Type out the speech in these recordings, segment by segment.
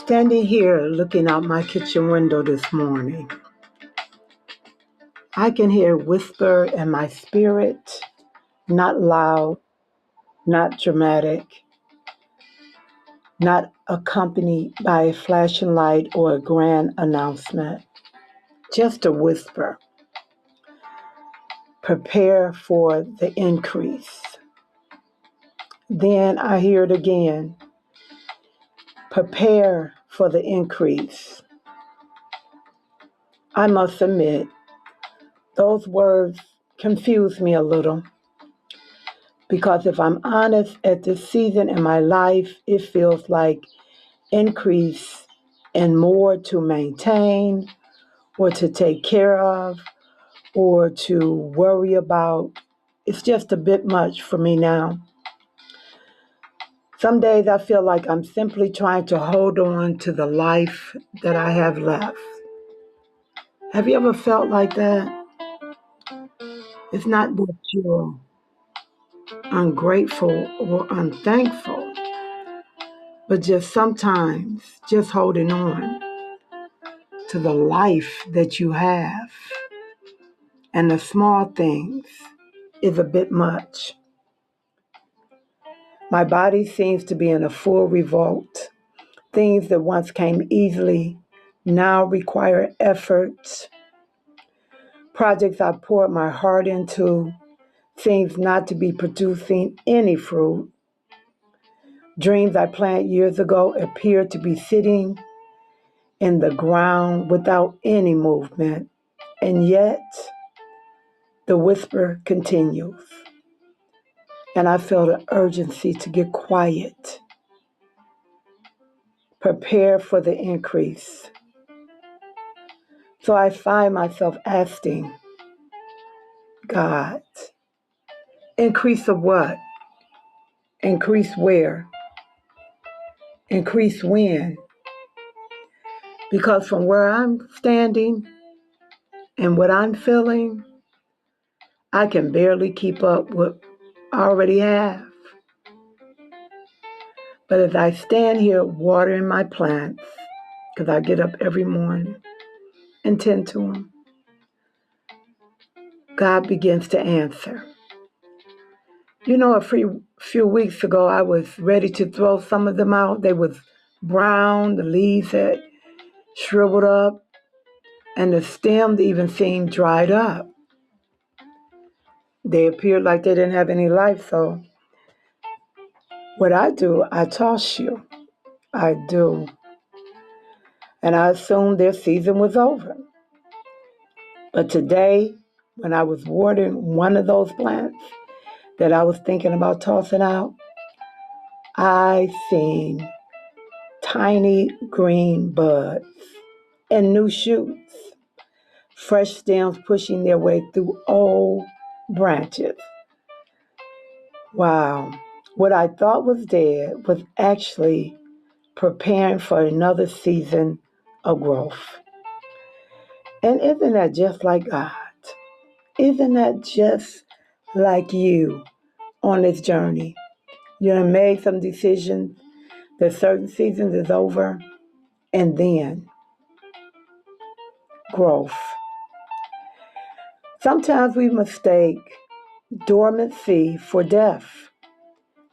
Standing here looking out my kitchen window this morning, I can hear a whisper in my spirit, not loud, not dramatic, not accompanied by a flashing light or a grand announcement, just a whisper. Prepare for the increase. Then I hear it again. Prepare for the increase. I must admit, those words confuse me a little because if I'm honest, at this season in my life, it feels like increase and more to maintain or to take care of or to worry about. It's just a bit much for me now. Some days I feel like I'm simply trying to hold on to the life that I have left. Have you ever felt like that? It's not that you're ungrateful or unthankful, but just sometimes just holding on to the life that you have and the small things is a bit much. My body seems to be in a full revolt. Things that once came easily now require effort. Projects I poured my heart into seems not to be producing any fruit. Dreams I planned years ago appear to be sitting in the ground without any movement. And yet, the whisper continues. And I feel the urgency to get quiet. Prepare for the increase. So I find myself asking God, increase of what? Increase where? Increase when? Because from where I'm standing and what I'm feeling, I can barely keep up with what I already have. But as I stand here watering my plants, because I get up every morning and tend to them, God begins to answer. You know, a few weeks ago, I was ready to throw some of them out. They was brown, the leaves had shriveled up, and the stems even seemed dried up. They appeared like they didn't have any life, so what I do, I toss you. I do. And I assumed their season was over. But today, when I was watering one of those plants that I was thinking about tossing out, I seen tiny green buds and new shoots, fresh stems pushing their way through old branches. Wow. What I thought was dead was actually preparing for another season of growth. And isn't that just like God? Isn't that just like you on this journey? You done made some decisions that certain seasons is over, and then growth. Sometimes we mistake dormancy for death.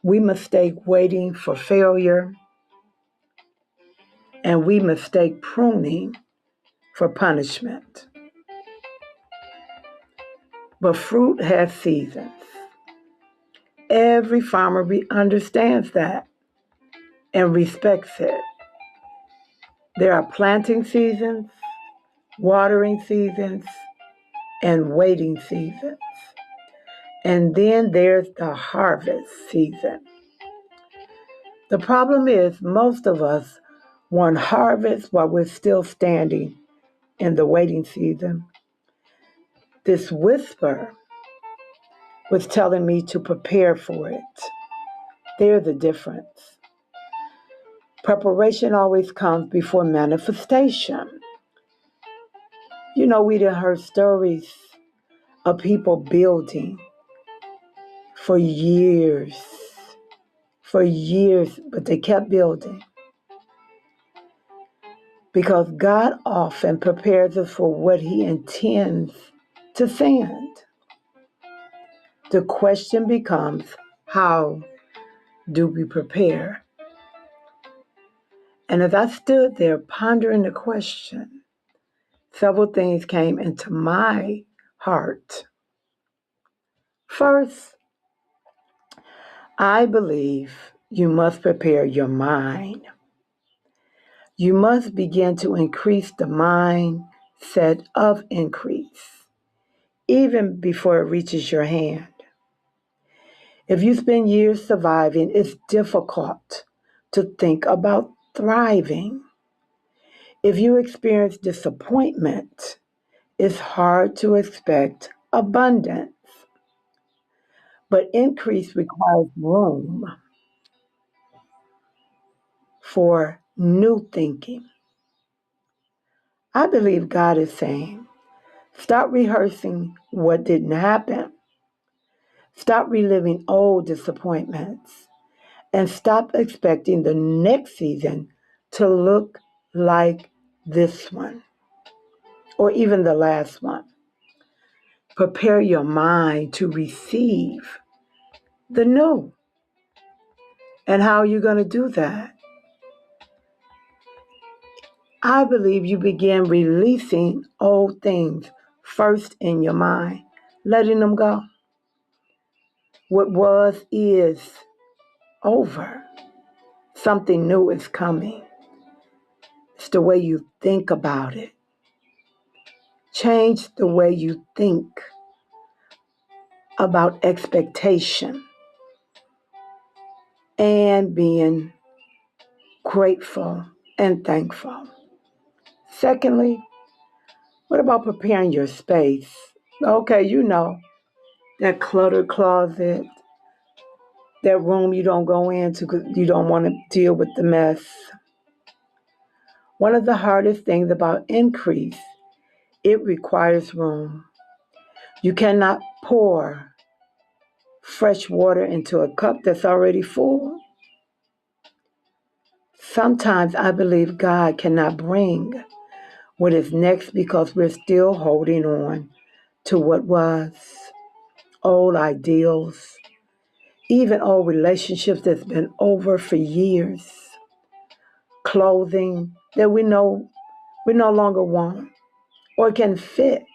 We mistake waiting for failure, and we mistake pruning for punishment. But fruit has seasons. Every farmer understands that and respects it. There are planting seasons, watering seasons, and waiting seasons. And then there's the harvest season. The problem is most of us want harvest while we're still standing in the waiting season. This whisper was telling me to prepare for it. There's the difference. Preparation always comes before manifestation. You know, we done heard stories of people building for years, but they kept building. because God often prepares us for what He intends to send. The question becomes, how do we prepare? And as I stood there pondering the question, several things came into my heart. First, I believe you must prepare your mind. You must begin to increase the mindset of increase, even before it reaches your hand. If you spend years surviving, it's difficult to think about thriving. If you experience disappointment, it's hard to expect abundance. But increase requires room for new thinking. I believe God is saying, stop rehearsing what didn't happen. Stop reliving old disappointments and stop expecting the next season to look like this one or even the last one. Prepare your mind to receive the new. And how are you going to do that? I believe you begin releasing old things first in your mind, letting them go. What was is over. Something new is coming. It's the way you think about it. Change the way you think about expectation and being grateful and thankful. Secondly, what about preparing your space? Okay, that cluttered closet, that room you don't go into because you don't want to deal with the mess. One of the hardest things about increase, it requires room. You cannot pour fresh water into a cup that's already full. Sometimes I believe God cannot bring what is next because we're still holding on to what was, old ideals, even old relationships that's been over for years, clothing that we know we no longer want or can fit,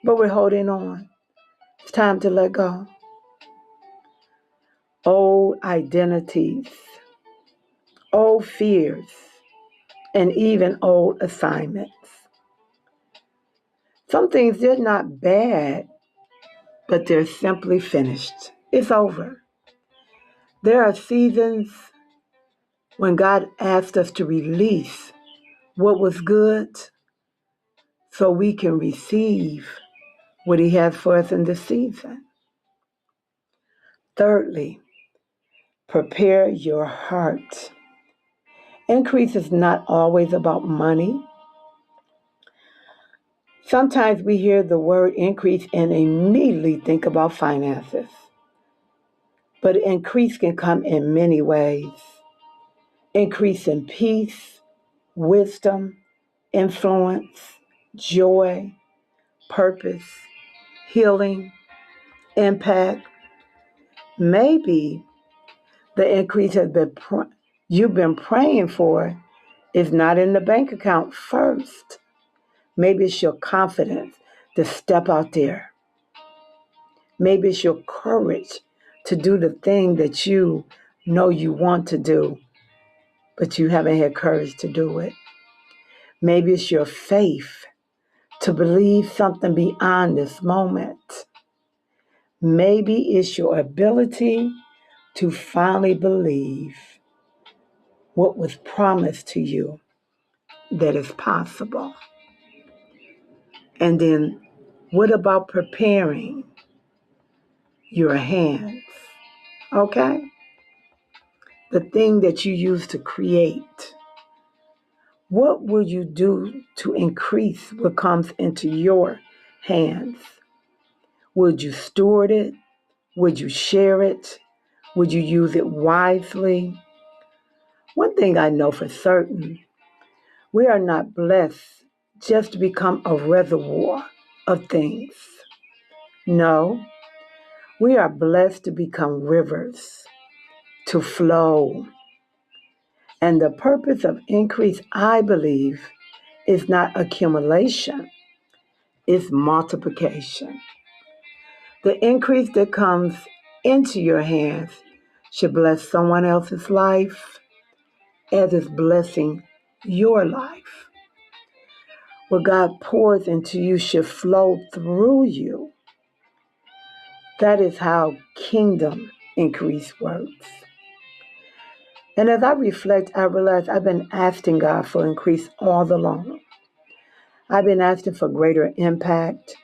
but we're holding on. It's time to let go. Old identities, old fears, and even old assignments. Some things, they're not bad, but they're simply finished. It's over. There are seasons when God asked us to release what was good so we can receive what He has for us in this season. Thirdly, prepare your heart. Increase is not always about money. Sometimes we hear the word increase and immediately think about finances. But increase can come in many ways. Increase in peace, wisdom, influence, joy, purpose, healing, impact. Maybe the increase you've been praying for is not in the bank account first. Maybe it's your confidence to step out there. Maybe it's your courage to do the thing that you know you want to do, but you haven't had courage to do it. Maybe it's your faith to believe something beyond this moment. Maybe it's your ability to finally believe what was promised to you that is possible. And then what about preparing your hands? Okay? The thing that you use to create. What will you do to increase what comes into your hands? Would you steward it? Would you share it? Would you use it wisely? One thing I know for certain, We are not blessed just to become a reservoir of things. No, we are blessed to become rivers, to flow. And the purpose of increase, I believe, is not accumulation, it's multiplication. The increase that comes into your hands should bless someone else's life as it's blessing your life. What God pours into you should flow through you. That is how kingdom increase works. And as I reflect, I realize I've been asking God for increase all along. I've been asking for greater impact,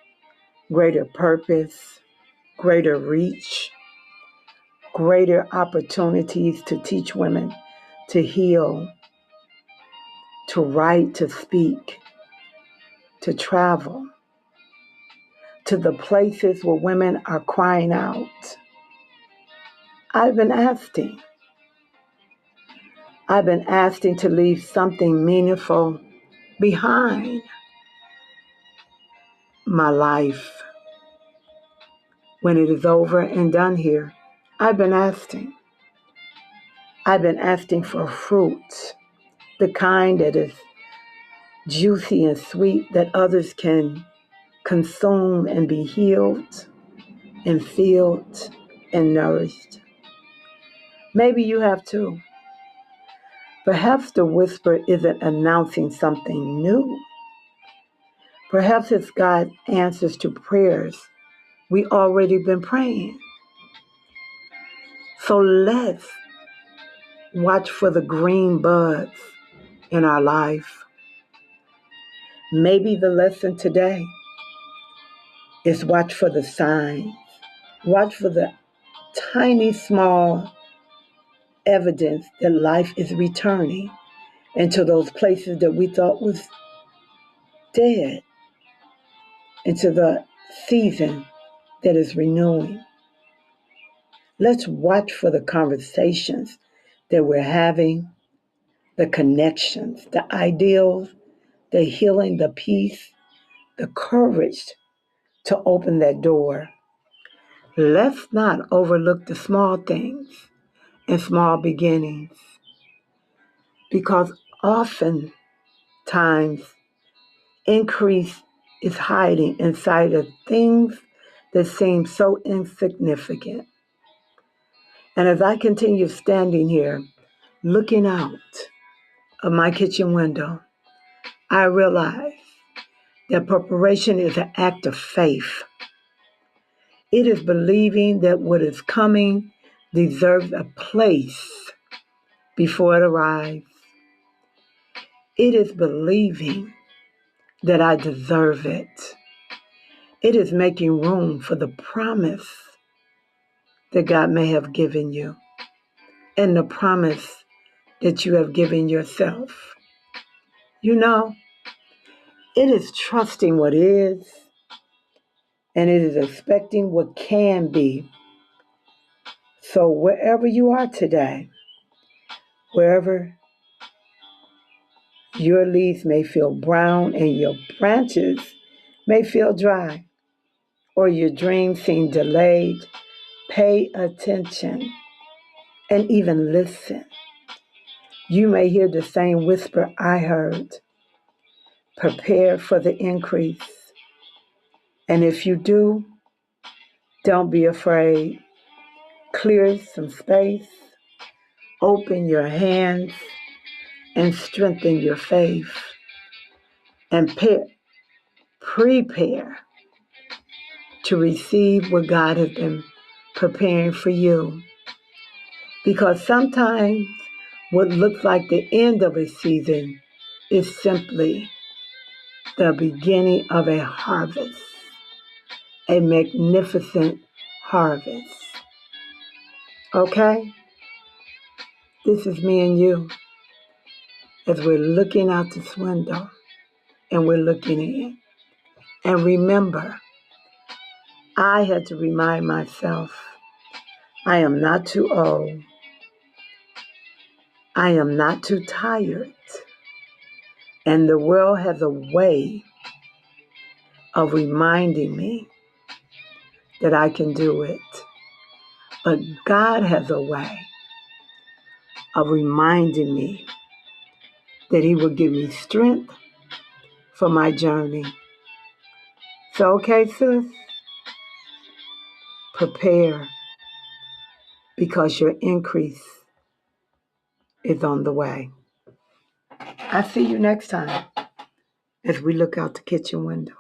greater purpose, greater reach, greater opportunities to teach women, to heal, to write, to speak, to travel, to the places where women are crying out. I've been asking. I've been asking to leave something meaningful behind my life. When it is over and done here, I've been asking. I've been asking for fruit, the kind that is juicy and sweet that others can consume and be healed and filled and nourished. Maybe you have too. Perhaps the whisper isn't announcing something new. Perhaps it's God's answers to prayers we already been praying. So let's watch for the green buds in our life. Maybe the lesson today is watch for the signs. Watch for the tiny, small evidence that life is returning into those places that we thought was dead, into the season that is renewing. Let's watch for the conversations that we're having, the connections, the ideals, the healing, the peace, the courage to open that door. Let's not overlook the small things and small beginnings, because oftentimes increase is hiding inside of things that seem so insignificant. And as I continue standing here, looking out of my kitchen window, I realize that preparation is an act of faith. It is believing that what is coming deserves a place before it arrives. It is believing that I deserve it. It is making room for the promise that God may have given you and the promise that you have given yourself. You know, it is trusting what is, and it is expecting what can be. So wherever you are today, wherever your leaves may feel brown and your branches may feel dry, or your dreams seem delayed, pay attention and even listen. You may hear the same whisper I heard. Prepare for the increase. And if you do, don't be afraid. Clear some space, open your hands, and strengthen your faith. And prepare to receive what God has been preparing for you. Because sometimes what looks like the end of a season is simply the beginning of a harvest, a magnificent harvest. Okay? This is me and you as we're looking out this window and we're looking in. And remember, I had to remind myself, I am not too old. I am not too tired. And the world has a way of reminding me that I can do it. But God has a way of reminding me that He will give me strength for my journey. So, okay, sis, prepare, because your increase is on the way. I see you next time as we look out the kitchen window.